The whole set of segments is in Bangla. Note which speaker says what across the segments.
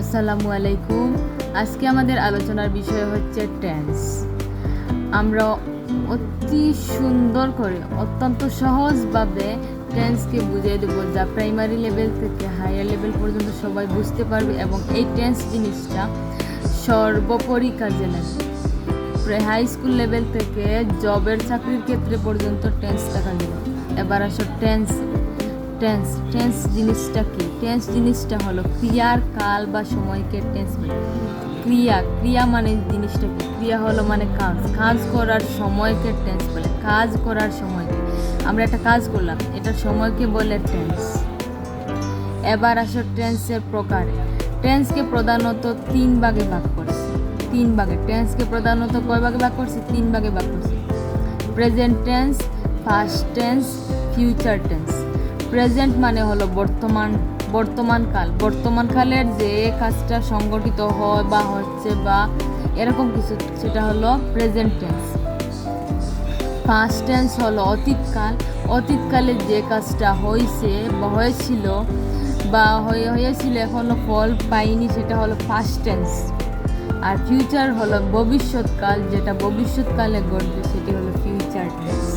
Speaker 1: আসসালামু আলাইকুম। আজকে আমাদের আলোচনার বিষয় হচ্ছে টেন্স। আমরা অতি সুন্দর করে অত্যন্ত সহজভাবে টেন্সকে বুঝিয়ে দেব, যা প্রাইমারি লেভেল থেকে হায়ার লেভেল পর্যন্ত সবাই বুঝতে পারবে এবং এই টেন্স জিনিসটা সর্বোপরি কাজে লাগে। হাই স্কুল লেভেল থেকে জবের চাকরির ক্ষেত্রে পর্যন্ত টেন্সটা কাজে লাগে। এবার আসো টেন্স জিনিসটা কি? টেন্স জিনিসটা হলো ক্রিয়ার কাল বা সময়কে টেন্স বলে। ক্রিয়া মানে জিনিসটা কি? ক্রিয়া হলো মানে কাজ করার সময়কে টেন্স বলে। কাজ করার সময়কে, আমরা একটা কাজ করলাম, এটা সময়কে বলে টেন্স। এবার আসো টেন্সের প্রকারে। টেন্সকে প্রধানত তিন ভাগে ভাগ করছে। টেন্সকে প্রধানত কয় ভাগে ভাগ করছে? তিন ভাগে ভাগ করছে। Present tense, past tense, future tense. Present মানে হলো বর্তমান কালের যে কাজটা সংগঠিত হয় বা হচ্ছে বা এরকম কিছু, সেটা হলো প্রেজেন্ট টেন্স। পাস্ট টেন্স হলো অতীতকালে যে কাজটা হয়েছে বা হয়েছিল এখনো ফল পাইনি, সেটা হলো পাস্ট টেন্স। আর ফিউচার হলো ভবিষ্যৎকাল, যেটা ভবিষ্যৎকালে ঘটবে, সেটি হলো ফিউচার টেন্স।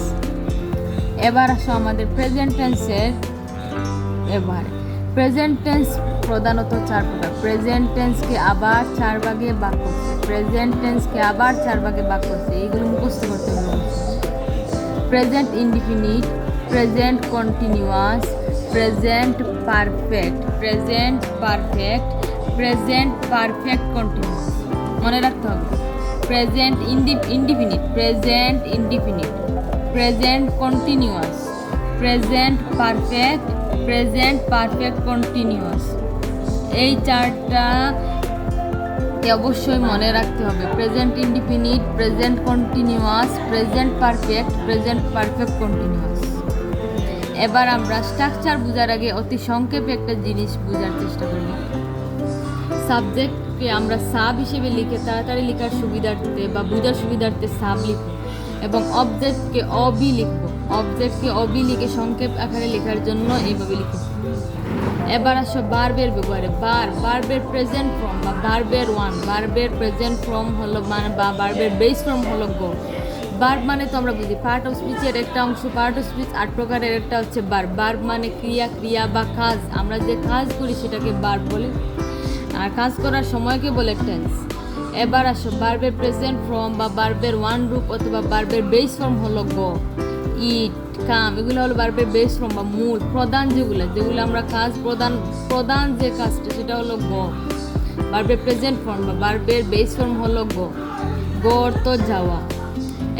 Speaker 1: এবার আসো আমাদের প্রেজেন্ট টেন্সের। প্রেজেন্ট টেন্স প্রধানত চার প্রকার। প্রেজেন্ট টেন্সকে আবার চার ভাগে ভাগ করছে। এইগুলো মুখস্থ করতে হবে। Present indefinite, present continuous, present perfect continuous. মনে রাখতে হবে। Present indefinite, present continuous, present perfect continuous. এই চারটা অবশ্যই মনে রাখতে হবে। Present indefinite, present continuous, present perfect continuous. এবার আমরা স্ট্রাকচার বোঝার আগে অতি সংক্ষেপে একটা জিনিস বোঝার চেষ্টা করি। সাবজেক্টকে আমরা সাব হিসেবে লিখে তাড়াতাড়ি লেখার সুবিধার্থে বা বোঝার সুবিধার্থে সাব লিখব এবং অবজেক্টকে অবি লিখে সংক্ষেপ আকারে লেখার জন্য এইভাবে লিখেছি। এবার আসো ভার্বের ব্যবহারে। ভার্বের প্রেজেন্ট ফর্ম বা ভার্বের প্রেজেন্ট ফর্ম হলো মানে বা ভার্বের বেস ফর্ম হলো গো। ভার্ব মানে তো আমরা বুঝি পার্ট অফ স্পিচের একটা অংশ। পার্ট অফ স্পিচ 8 প্রকারের একটা হচ্ছে ভার্ব মানে ক্রিয়া বা কাজ। আমরা যে কাজ করি সেটাকে ভার্ব বলে, আর কাজ করার সময়কে বলে টেন্স। এবার আসো ভার্বের প্রেজেন্ট ফর্ম বা ভার্বের ওয়ান রূপ অথবা ভার্বের বেস ফর্ম হলো গো, ইট, কাম। এগুলো হলো ভার্বের বেস ফর্ম বা মূল প্রধান যেগুলো আমরা কাজ প্রধান যে কাজটা, সেটা হলো গো। ভার্বের প্রেজেন্ট ফর্ম বা ভার্বের বেস ফর্ম হলো গো অর্থ যাওয়া।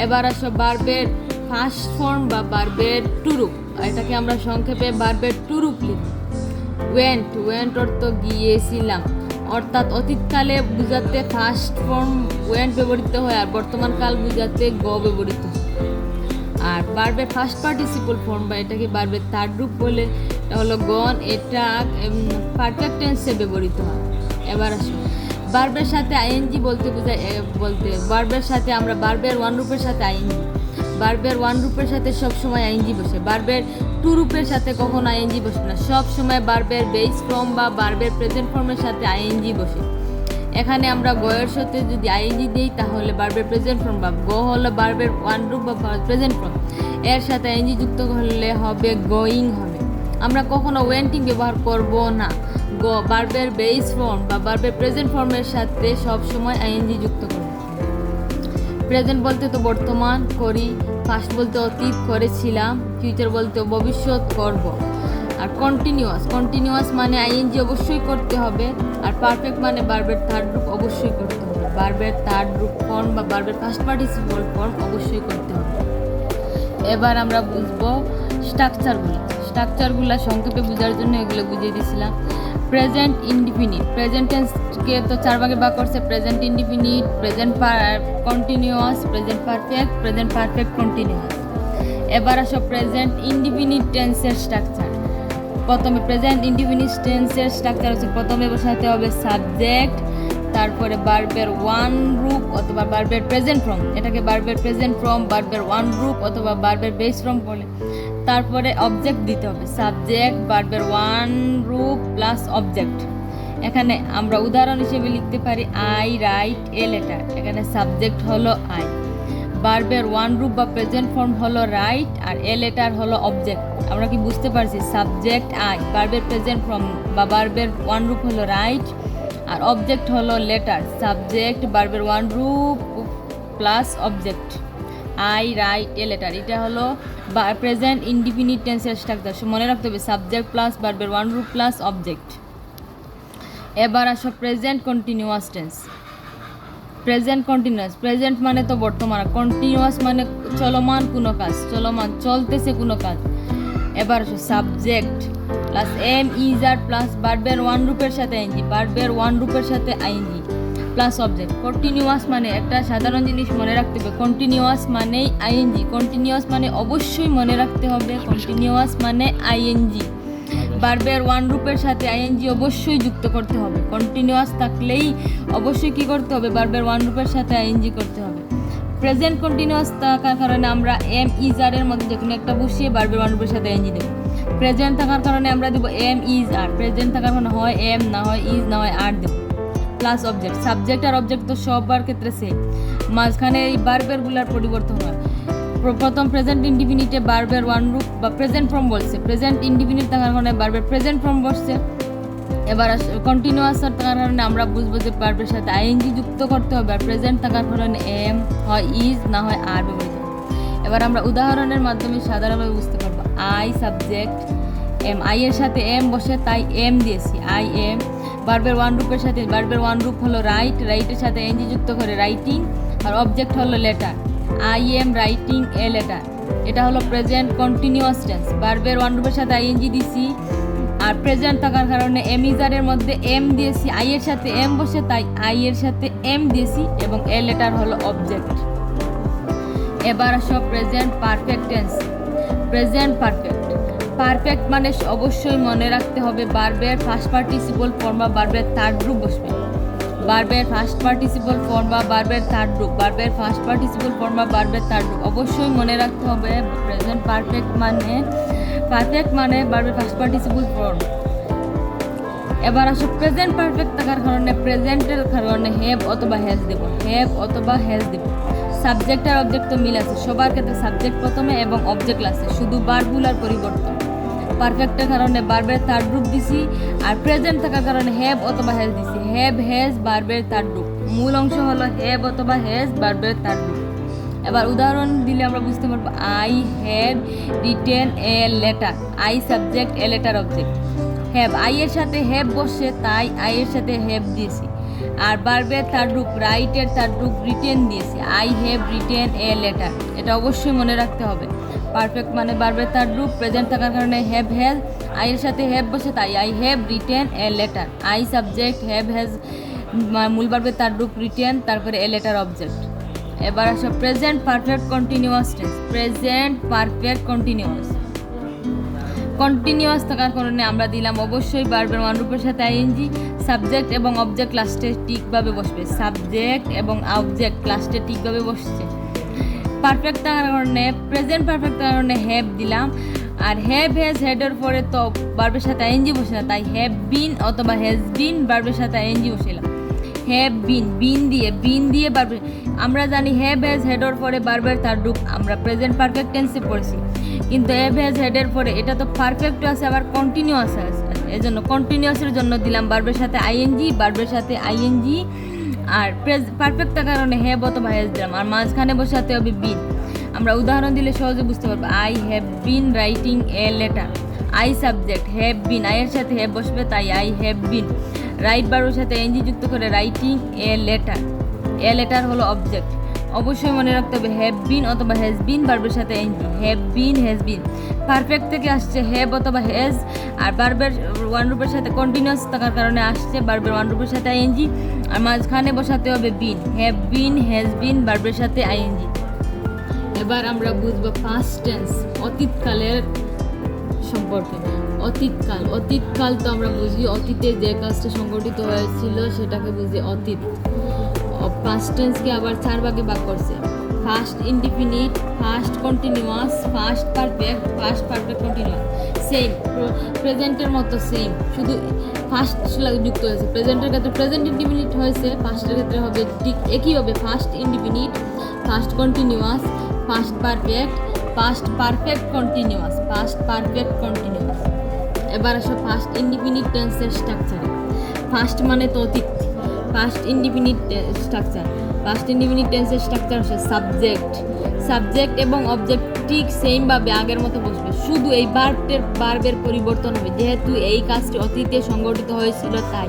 Speaker 1: এবার আসো ভার্বের ফার্স্ট ফর্ম বা ভার্বের টু রূপ। এটাকে আমরা সংক্ষেপে ভার্বের টু রূপ লিখি। ওয়েন্ট অর্থ গিয়েছিলাম, অর্থাৎ অতীতকালে বুঝাতে ফার্স্ট ফর্ম ওয়েন্ট ব্যবহৃত হয় আর বর্তমান কাল বুঝাতে গো ব্যবহৃত হয়। আর ভার্বের ফার্স্ট পার্টিসিপল ফর্ম বা এটাকে ভার্বের থার্ড রূপ বলে, এটা হলো গন। এটা পারফেক্ট টেন্সে ব্যবহৃত হয়। এবার আসো ভার্বের সাথে আইএনজি বলতে ভার্বের সাথে আমরা ভার্বের ওয়ান রূপের সাথে আইএনজি, ভার্বের ওয়ান রূপের সাথে সবসময় আইএনজি বসে। ভার্বের টু রূপের সাথে কখনো আইএনজি বসে না। সবসময় ভার্বের বেস ফর্ম বা ভার্বের প্রেজেন্ট ফর্মের সাথে আইএনজি বসে। এখানে আমরা গয়ের সাথে যদি আইএনজি দিই তাহলে ভার্বের প্রেজেন্ট ফর্ম বা গো হলো ভার্বের ওয়ান রূপ বা প্রেজেন্ট ফর্ম, এর সাথে আইএনজি যুক্ত হলে হবে গোয়িং হবে। আমরা কখনো ওয়েন্টিং ব্যবহার করব না। ভার্বের বেস ফর্ম বা ভার্বের প্রেজেন্ট ফর্মের সাথে সব সময় আইএনজি যুক্ত করব। প্রেজেন্ট বলতে তো বর্তমান করি, পাস্ট বলতে অতীত করেছিলাম, ফিউচার বলতে ভবিষ্যৎ করব। আর কন্টিনিউয়াস মানে আইএনজি অবশ্যই করতে হবে। আর পারফেক্ট মানে ভার্বের থার্ড রূপ অবশ্যই করতে হবে। ভার্বের থার্ড রূপ ফর্ম বা ভার্বের ফার্স্ট পার্টিসিপল ফর্ম অবশ্যই করতে হবে। এবার আমরা বুঝবো স্ট্রাকচারগুলো সংক্ষেপে বোঝার জন্য এগুলো বুঝিয়ে দিয়েছিলাম। প্রেজেন্ট ইনডিফিনিট, প্রেজেন্ট টেন্সকে তো চার ভাগে ভাগ করছে। Present indefinite, present continuous, present perfect continuous. এবার আসো প্রেজেন্ট ইনডিফিনিট টেন্সের স্ট্রাকচার। প্রথমে প্রেজেন্ট ইনডিফিনিট টেন্সের স্ট্রাকচার হচ্ছে প্রথমে বসাতে হবে সাবজেক্ট, তারপরে ভার্বের ওয়ান রূপ অথবা ভার্বের প্রেজেন্ট ফর্ম, এটাকে ভার্বের প্রেজেন্ট ফর্ম, ভার্বের ওয়ান রূপ অথবা ভার্বের বেস ফর্ম বলে। তারপরে অবজেক্ট দিতে হবে, সাবজেক্ট, ভার্বের ওয়ান রূপ প্লাস অবজেক্ট। এখানে আমরা উদাহরণ হিসেবে লিখতে পারি আই রাইট এ লেটার। এখানে সাবজেক্ট হলো আই, ভার্বের ওয়ান রূপ বা প্রেজেন্ট ফর্ম হলো রাইট, আর এ লেটার হলো অবজেক্ট। আমরা কি বুঝতে পারছি? সাবজেক্ট আই, ভার্বের প্রেজেন্ট ফর্ম বা ভার্বের ওয়ান রূপ হলো রাইট, আর অবজেক্ট হলো লেটার। সাবজেক্ট ভার্বের ওয়ান রূপ plus object, I write a letter. এটা হলো প্রেজেন্ট ইনডিফিনিট টেন্সের স্ট্রাকচার। মনে রাখতে হবে সাবজেক্ট প্লাস ভার্বের ওয়ান রূপ প্লাস অবজেক্ট। এবার আসো present continuous tense. Present continuous, present মানে তো বর্তমান, কন্টিনিউয়াস মানে চলমান কোনো কাজ, চলমান চলতেছে কোনো কাজ। এবার আসো subject plus am is are plus ভার্বের ওয়ান রূপের সাথে আইএনজি, ভার্বের ওয়ান রূপের সাথে আইএনজি প্লাস অবজেক্ট। কন্টিনিউয়াস মানে একটা সাধারণ জিনিস মনে রাখতে হবে, কন্টিনিউয়াস মানেই আইএনজি। কন্টিনিউয়াস মানে অবশ্যই মনে রাখতে হবে কন্টিনিউয়াস মানে আইএনজি। ভার্বের ওয়ান রূপের সাথে আইএনজি অবশ্যই যুক্ত করতে হবে। কন্টিনিউয়াস থাকলেই অবশ্যই কি করতে হবে? ভার্বের ওয়ান রূপের সাথে আইএনজি করতে হবে। প্রেজেন্ট কন্টিনিউয়াস থাকার কারণে আমরা এম ইজ আর এর মধ্যে যে কোনো একটা বসিয়ে ভার্বের ওয়ান রূপের সাথে আইএনজি দেবো। প্রেজেন্ট থাকার কারণে আমরা দেবো এম ইজ আর, প্রেজেন্ট থাকার কারণে হয় এম, না হয় ইজ, না হয় আর দেবো প্লাস অবজেক্ট। সাবজেক্ট আর অবজেক্ট তো সবার ক্ষেত্রে সেম, মাঝখানে এই ভার্বেরগুলোর পরিবর্তন হয়। প্রথম প্রেজেন্ট ইনডিফিনিটে ভার্বের ওয়ান রূপ বা প্রেজেন্ট ফর্ম বলছে, প্রেজেন্ট ইনডিফিনিট থাকার কারণে ভার্বের প্রেজেন্ট ফর্ম বসছে। এবার কন্টিনিউয়াস থাকার কারণে আমরা বুঝবো যে ভার্বের সাথে আইএনজি যুক্ত করতে হবে, আর প্রেজেন্ট থাকার কারণে এম হয় ইজ, না হয় আর ব্যবহৃত। এবার আমরা উদাহরণের মাধ্যমে সাধারণভাবে বুঝতে পারবো। আই সাবজেক্ট এম, আই এর সাথে এম বসে তাই এম দিয়েছি, আই এম। ভার্বের ওয়ান রূপের সাথে, ভার্বের ওয়ান রূপ হলো রাইট, রাইটের সাথে এনজি যুক্ত করে রাইটিং, আর অবজেক্ট হলো letter, I am writing a letter. এটা হলো প্রেজেন্ট কন্টিনিউয়াস টেন্স। ভার্বের ওয়ান রূপের সাথে আইএনজি দিছি, আর প্রেজেন্ট থাকার কারণে এম ইজারের মধ্যে এম দিয়েছি, আই এর সাথে এম বসে তাই আই এর সাথে এম দিয়েছি, এবং এ লেটার হলো অবজেক্ট। এবার আসো present perfect tense. Present perfect, perfect মানে অবশ্যই মনে রাখতে হবে ভার্বের ফার্স্ট পার্টিসিপল ফর্ম বা ভার্বের থার্ড গ্রুপ বসবে। ভার্বের ফার্স্ট পার্টিসিপল ফর্ম বা ভার্বের থার্ড গ্রুপ, ভার্বের ফার্স্ট পার্টিসিপল ফর্ম বা ভার্বের থার্ড গ্রুপ অবশ্যই মনে রাখতে হবে। প্রেজেন্ট পারফেক্ট মানে ভার্বের ফার্স্ট পার্টিসিপল ফর্ম। এবার আসো প্রেজেন্ট পারফেক্ট থাকার কারণে প্রেজেন্টের কারণে হ্যাভ অথবা হ্যাজ দেব, হ্যাভ অথবা হ্যাজ দেব। সাবজেক্ট আর অবজেক্ট তো মিল আছে, সবার ক্ষেত্রে সাবজেক্ট প্রথমে এবং অবজেক্ট লাস্টে, শুধু ভার্বগুলার পরিবর্তন। পারফেক্টের কারণে ভার্বের থার্ড গ্রুপ দিছি, আর প্রেজেন্ট থাকার কারণে হ্যাভ অথবা হ্যাজ দিছি। হ্যাভ হ্যাজ ভার্বের থার্ড গ্রুপ, মূল অংশ হলো হ্যাভ অথবা হ্যাজ ভার্বের থার্ড গ্রুপ। এবার উদাহরণ দিলে আমরা বুঝতে পারবো। I have written a letter, I subject A letter object. Have, I এর সাথে হ্যাভ বসে তাই আই এর সাথে হ্যাভ দিয়েছি, আর ভার্বের থার্ড গ্রুপ রাইটের থার্ড গ্রুপ রিটেন দিয়েছি, I have written a letter. এটা অবশ্যই মনে রাখতে হবে। পারফেক্ট মানে ভার্বের থার্ড গ্রুপ, প্রেজেন্ট থাকার কারণে হ্যাভ হ্যাজ, আই এর সাথে হ্যাভ বসে তাই I have written a letter, I subject have has মূল ভার্বের থার্ড গ্রুপ রিটেন, তারপরে এ লেটার অবজেক্ট। এবার আসো present perfect continuous tense. Present perfect continuous, continuous থাকার কারণে আমরা দিলাম অবশ্যই ভার্বের ওয়ান রূপের সাথে আইএনজি, সাবজেক্ট এবং অবজেক্ট লাস্টে ঠিকভাবে বসবে, সাবজেক্ট এবং অবজেক্ট লাস্টে ঠিকভাবে বসছে। পারফেক্ট থাকার কারণে প্রেজেন্ট পারফেক্ট থাকার কারণে হ্যাভ দিলাম, আর হ্যাভ হ্যাজ হেডের পরে তো ভার্বের সাথে আইএনজি বসে না, তাই হ্যাভ বিন অথবা হ্যাজ বিন ভার্বের সাথে আইএনজি বসিলাম। হ্যাভ বিন, বিন দিয়ে ভার্বের, আমরা জানি হ্যাভ হ্যাজ হেডের পরে ভার্বের থার্ড গ্রুপ আমরা প্রেজেন্ট পারফেক্ট টেন্সে পড়ছি, কিন্তু হ্যাভ হ্যাজ হেডের পরে এটা তো পারফেক্ট আছে আবার কন্টিনিউয়াস আছে, এই জন্য কন্টিনিউয়াসের জন্য দিলাম ভার্বের সাথে আইএনজি, ভার্বের সাথে আইএনজি, আর পারফেক্ট থাকার কারণে হ্যাভ অথবা হ্যাজ দিলাম, আর মাঝখানে বসাতে হবে বিন। আমরা উদাহরণ দিলে সহজে বুঝতে পারবো। I have been writing a letter, I subject have been, I এর সাথে হ্যাভ বসবে তাই আই হ্যাভ বিন, রাইট ভার্বের সাথে এনজি যুক্ত করে writing a letter, a letter হলো অবজেক্ট। অবশ্যই মনে রাখতে হবে হ্যাভ বিন অথবা হ্যাজ বিন ভার্বের সাথে ING, have been has been. Perfect থেকে আসছে হ্যাভ অথবা হ্যাজ, আর ভার্বের ওয়ান রূপের সাথে কন্টিনিউয়াস থাকার কারণে আসছে ভার্বের ওয়ান রূপের সাথে আইএনজি, আর মাঝখানে বসাতে হবে বিন, হ্যাভ বিন হ্যাজ বিন ভার্বের সাথে আইএনজি। এবার আমরা বুঝবো পাস্ট টেন্স, অতীতকালের সম্পর্কে। অতীতকাল তো আমরা বুঝি অতীতে যে কাজটা সংঘটিত হয়েছিল সেটাকে বুঝি অতীত। পাস্ট টেন্সকে আবার 4 ভাগে ভাগ করছে। Past indefinite, past continuous, past perfect continuous. Same প্রেজেন্টের মতো সেম, শুধু ফার্স্ট যুক্ত হয়েছে। প্রেজেন্টের ক্ষেত্রে প্রেজেন্ট ইনডিফিনিট হয়েছে, ফার্স্টের ক্ষেত্রে হবে ঠিক একইভাবে first indefinite, past continuous, past perfect continuous. এবার আসো ফার্স্ট ইনডিফিনিট টেন্সের স্ট্রাকচারে। ফার্স্ট মানে তো অতীত, ফার্স্ট ইনডিফিনিট টেন্সের স্ট্রাকচার হচ্ছে সাবজেক্ট এবং অবজেক্ট ঠিক সেমভাবে আগের মতো বসবে, শুধু এই বার্বের পরিবর্তন হবে। যেহেতু এই কাজটি অতীতে সংঘটিত হয়েছিল, তাই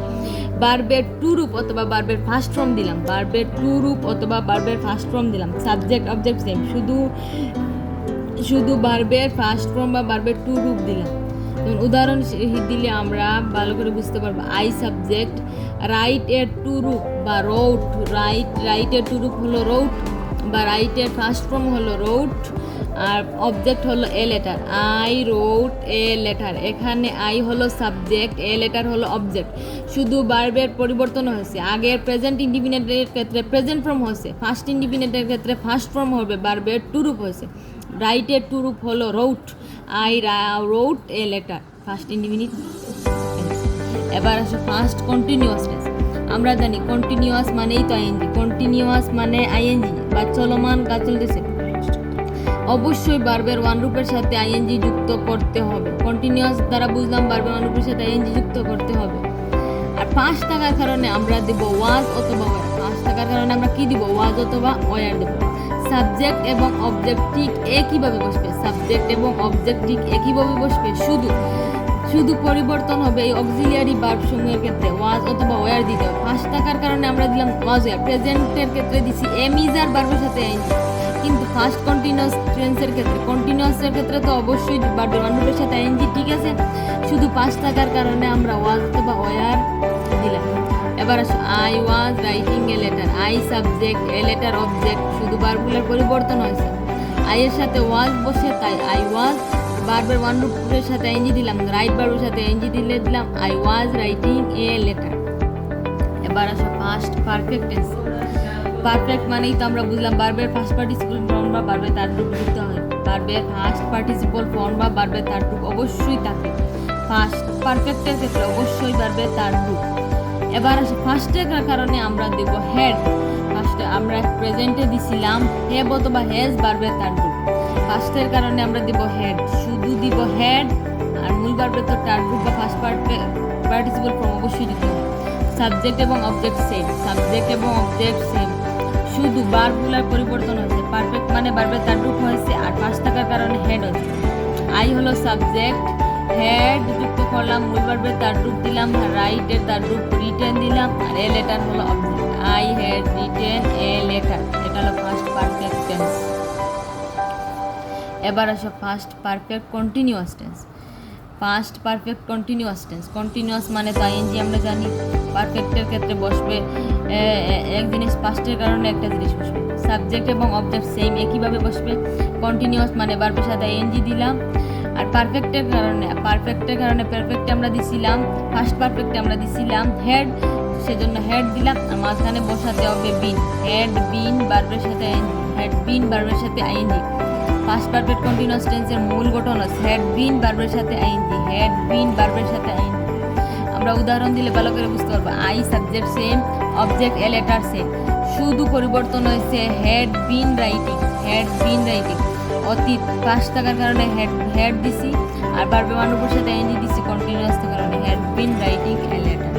Speaker 1: বার্বের টু রূপ অথবা বার্বের ফার্স্ট ফর্ম দিলাম। সাবজেক্ট অবজেক্ট সেম, শুধু বার্বের ফার্স্ট ফর্ম বা বার্বের টু রূপ দিলাম। যেমন উদাহরণ দিলে আমরা ভালো করে বুঝতে পারবো। আই সাবজেক্ট, রাইট এর টু রূপ বা রোট, রাইটের টু রূপ হলো রোট বা রাইটের ফার্স্ট ফর্ম হলো রোট, আর অবজেক্ট হলো a letter. I wrote a letter, এখানে আই হলো সাবজেক্ট, এ লেটার হলো অবজেক্ট, শুধু বার্বের পরিবর্তন হয়েছে। আগের প্রেজেন্ট ইনডিফিনিটের ক্ষেত্রে প্রেজেন্ট ফর্ম হয়েছে, ফার্স্ট ইনডিফিনিটের ক্ষেত্রে ফার্স্ট ফর্ম হবে, বার্বের টু রূপ হয়েছে। রাইটের টু রূপ হলো wrote, I wrote a letter, past indefinite. এবার আসো ফার্স্ট কন্টিনিউয়াস টেন্স। আমরা জানি কন্টিনিউয়াস মানেই তো আইএনজি, কন্টিনিউয়াস মানে আইএনজি বা চলমান কাজ চলতেছে, অবশ্যই বার্বের ওয়ান রূপের সাথে আইএনজি যুক্ত করতে হবে। কন্টিনিউয়াস দ্বারা বুঝলাম বার্বের ওয়ান রূপের সাথে আইএনজি যুক্ত করতে হবে। আর পাঁচ থাকার কারণে আমরা দেব ওয়াজ অথবা ওয়ার। পাঁচ থাকার কারণে আমরা কি দিব? ওয়াজ অথবা ওয়ার দেব। সাবজেক্ট এবং অবজেক্ট ঠিক একইভাবে বসবে, শুধু পরিবর্তন হবে এই অক্সিলিয়ারি ভার্ব সমূহের ক্ষেত্রে ওয়াজ অথবা ওয়ার দিতে হবে। পাঁচ থাকার কারণে আমরা দিলাম ওয়াজ ওয়ার। প্রেজেন্টের ক্ষেত্রে দিছি এম ইজ আর ভার্বের সাথে আইএনজি, কিন্তু ফার্স্ট কন্টিনিউয়াসের ক্ষেত্রে তো অবশ্যই ভার্বের ওয়ান রূপের সাথে আইএনজি, ঠিক আছে। শুধু পাঁচ থাকার কারণে আমরা ওয়াজ অথবা ওয়ার দিলাম। এবার আসো I was writing a letter, I subject, A letter object, শুধু ভার্বগুলোর পরিবর্তন হয়েছে। আই এর সাথে ওয়াজ বসে, তাই আই ওয়াজ। ভার্বের ওয়ান রূপের সাথে আইএনজি দিলাম, রাইট ভার্বের সাথে আইএনজি দিলাম I was writing a letter. এবার আসো ফার্স্ট পারফেক্ট টেন্স। পারফেক্ট মানেই তো আমরা বুঝলাম ভার্বের ফার্স্ট পার্টিসিপল ফর্ম বা ভার্বের থার্ড রূপ যুক্ত হয়। ভার্বের ফার্স্ট পার্টিসিপল ফর্ম বা ভার্বের থার্ড রূপ অবশ্যই থাকে। ফার্স্ট পারফেক্টের ক্ষেত্রে অবশ্যই ভার্বের থার্ড রূপ। এবার আসে ফার্স্টের কারণে আমরা দেব হেড। ফার্স্টে আমরা প্রেজেন্টে দিছিলাম হ্যাভ অথবা হ্যাজ ভার্বের থার্ড রূপ। ফার্স্টের কারণে আমরা দেব হেড, শুধু দিব হেড, আর মূল ভার্বের তো থার্ড রূপ বা ফার্স্ট পার্টিসিপল ফর্ম অবশ্যই দিতে হবে। সাবজেক্ট এবং অবজেক্ট সেম, শুধু ভার্বগুলোর পরিবর্তন হয়েছে। পারফেক্ট মানে ভার্বের থার্ড রূপ হয়েছে, আর ফার্স্ট থাকার কারণে হেড হয়েছে। আই হলো সাবজেক্ট, হেড যুক্ত করলাম, মূল ভার্বের থার্ড রূপ দিলাম, রাইটের থার্ড রূপ রিটেন দিলাম, আর এ লেটার হলো object. I had written a letter, এটা হলো ফার্স্ট পারফেক্ট টেন্স। এবার আসো first perfect continuous tense. Continuous মানে তো আইএনজি আমরা জানি। পারফেক্টের ক্ষেত্রে বসবে এক জিনিস, পাস্টের কারণে একটা জিনিস বসবে। সাবজেক্ট এবং অবজেক্ট সেম একইভাবে বসবে। কন্টিনিউয়াস মানে ভার্বের সাথে আইএনজি দিলাম। আর পারফেক্টের কারণে পারফেক্টে আমরা দিছিলাম, ফার্স্ট পারফেক্টে আমরা দিছিলাম হেড, সেজন্য হেড দিলাম, আর মাঝখানে বসাতে হবে বিন। হেড বিন ভার্বের সাথে আইএনজি। ফার্স্ট পারফেক্ট কন্টিনিউয়াস টেন্সের মূল গঠন হচ্ছে হেড বিন ভার্বের সাথে আইএনজি। আমরা উদাহরণ দিলে ভালো করে বুঝতে পারবো। I subject same, object a letter same, শুধু পরিবর্তন হয়েছে হেড বিন রাইটিং। অতীত ফার্স্ট থাকার কারণে হেড দিছি, আর ভার্বের ওয়ান রূপের সাথে আইএনজি দিছি কন্টিনিউয়াস থাকার কারণে had been writing a letter.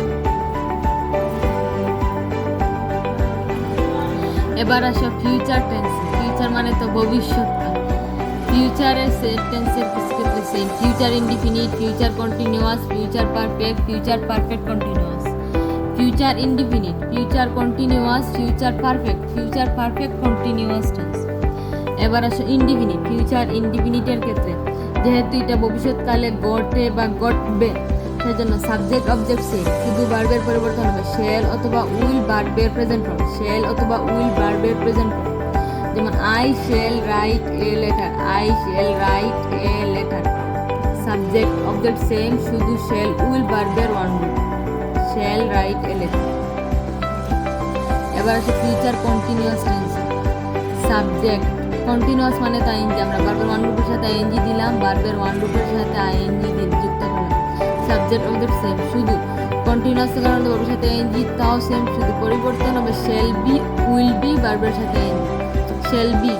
Speaker 1: এবার আসো ফিউচার টেন্স। ফিউচার মানে তো ভবিষ্যৎকাল। ফিউচারের টেন্সের ক্ষেত্রে same, future indefinite, future continuous, future perfect continuous. Future indefinite, future continuous, future perfect continuous tense. এবার আসো ইনডিফিনিট। ফিউচার ইনডিফিনিটের ক্ষেত্রে যেহেতু এটা ভবিষ্যৎকালে ঘটে বা ঘটবে, সেজন্য সাবজেক্ট অবজেক্ট সেম, শুধু ভার্বের পরিবর্তন হবে। শেল অথবা উইল ভার্বের প্রেজেন্ট ফর্ম, যেমন I shall write a letter. Subject object same, শুধু শেল উইল ভার্বের ওয়ান রূপ, শেল রাইট এ লেটার। এবার আসে future continuous tense. Subject continuous মানে তো আইএনজি, আমরা ভার্বের ওয়ান গ্রুপের সাথে আইএনজি দিলাম, ভার্বের ওয়ান গ্রুপের সাথে আইএনজি যুক্ত করলাম। সাবজেক্ট অবজেক্ট সেম, শুধু কন্টিনিউয়াস কারণে ভার্বের সাথে আইএনজি তাও সেম, শুধু পরিবর্তন হবে শেল বি উইল বি ভার্বের সাথে আইএনজি। শেল বি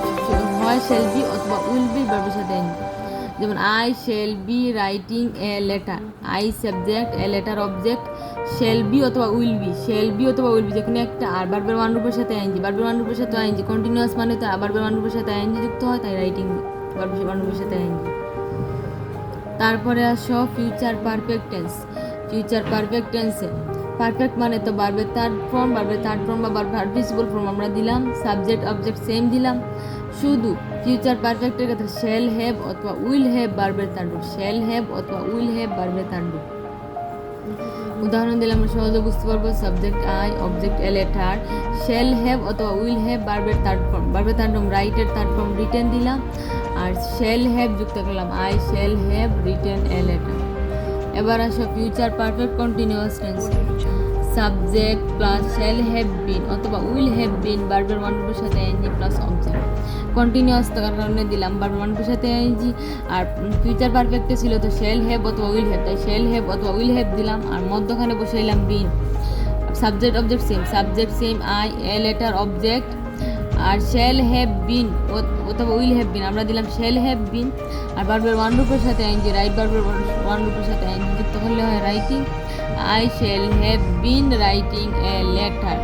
Speaker 1: হয় শেল বি অথবা উইল বি ভার্বের সাথে আইএনজি। যেমন I shall be writing a letter, I subject A letter object, shall be অথবা উইল বি, শেল বি অথবা উইল বি যেখানে একটা, আর ভার্বের ওয়ান গ্রুপের সাথে আইএনজি, ভার্বের ওয়ান গ্রুপের সাথে আইএনজি কন্টিনিউয়াস মানে তো ভার্বের ওয়ান গ্রুপের সাথে আইএনজি যুক্ত হয়, তাই রাইটিং ভার্বের ওয়ান গ্রুপের সাথে আইএনজি। তারপরে আসো future perfect tense. Future perfect টেন্সে পারফেক্ট মানে তো ভার্বের থার্ড ফর্ম, ভার্বের থার্ড ফর্ম বা ভার্ব পার্টিসিপল ফর্ম আমরা দিলাম, সাবজেক্ট অবজেক্ট সেম দিলাম, শুধু ফিউচার পারফেক্টের ক্ষেত্রে শেল হ্যাভ অথবা উইল হ্যাভ ভার্বের থার্ড রূপ, শেল হ্যাভ অথবা উইল হ্যাভ ভার্বের থার্ড রূপ। উদাহরণ দিলে আমরা সহজে বুঝতে পারবো, subject I object a letter, shell have অথবা উইল হ্যাভ ভার্বের থার্ড ফর্ম, ভার্বের থার্ড ফর্ম রাইটের থার্ড ফর্ম রিটেন দিলাম, আর শেল হ্যাভ যুক্ত করলাম I shall have written a letter. এবার আসো future perfect continuous tense, subject plus shell have been অথবা উইল হ্যাভ বিন ভার্বের ওয়ান গ্রুপের সাথে আইএনজি প্লাস অবজেক্ট। কন্টিনিউয়াস কারণে দিলাম ভার্বের ওয়ান গ্রুপের সাথে আইএনজি, আর ফিউচার পারফেক্টে ছিল তো শেল হ্যাভ অথবা উইল হ্যাভ, তাই শেল হ্যাভ অথবা উইল হ্যাভ দিলাম, আর মধ্যখানে বসাইলাম been. Subject object same, subject same I a letter object, আর শেল হ্যাভ বিন অথবা উইল হ্যাভ বিন আমরা দিলাম শেল হ্যাভ বিন, আর ভার্বের ওয়ান গ্রুপের সাথে আইএনজি, রাইট ভার্বের ওয়ান গ্রুপের সাথে আইএনজি যুক্ত করলে হয় writing, I shall have been writing a letter.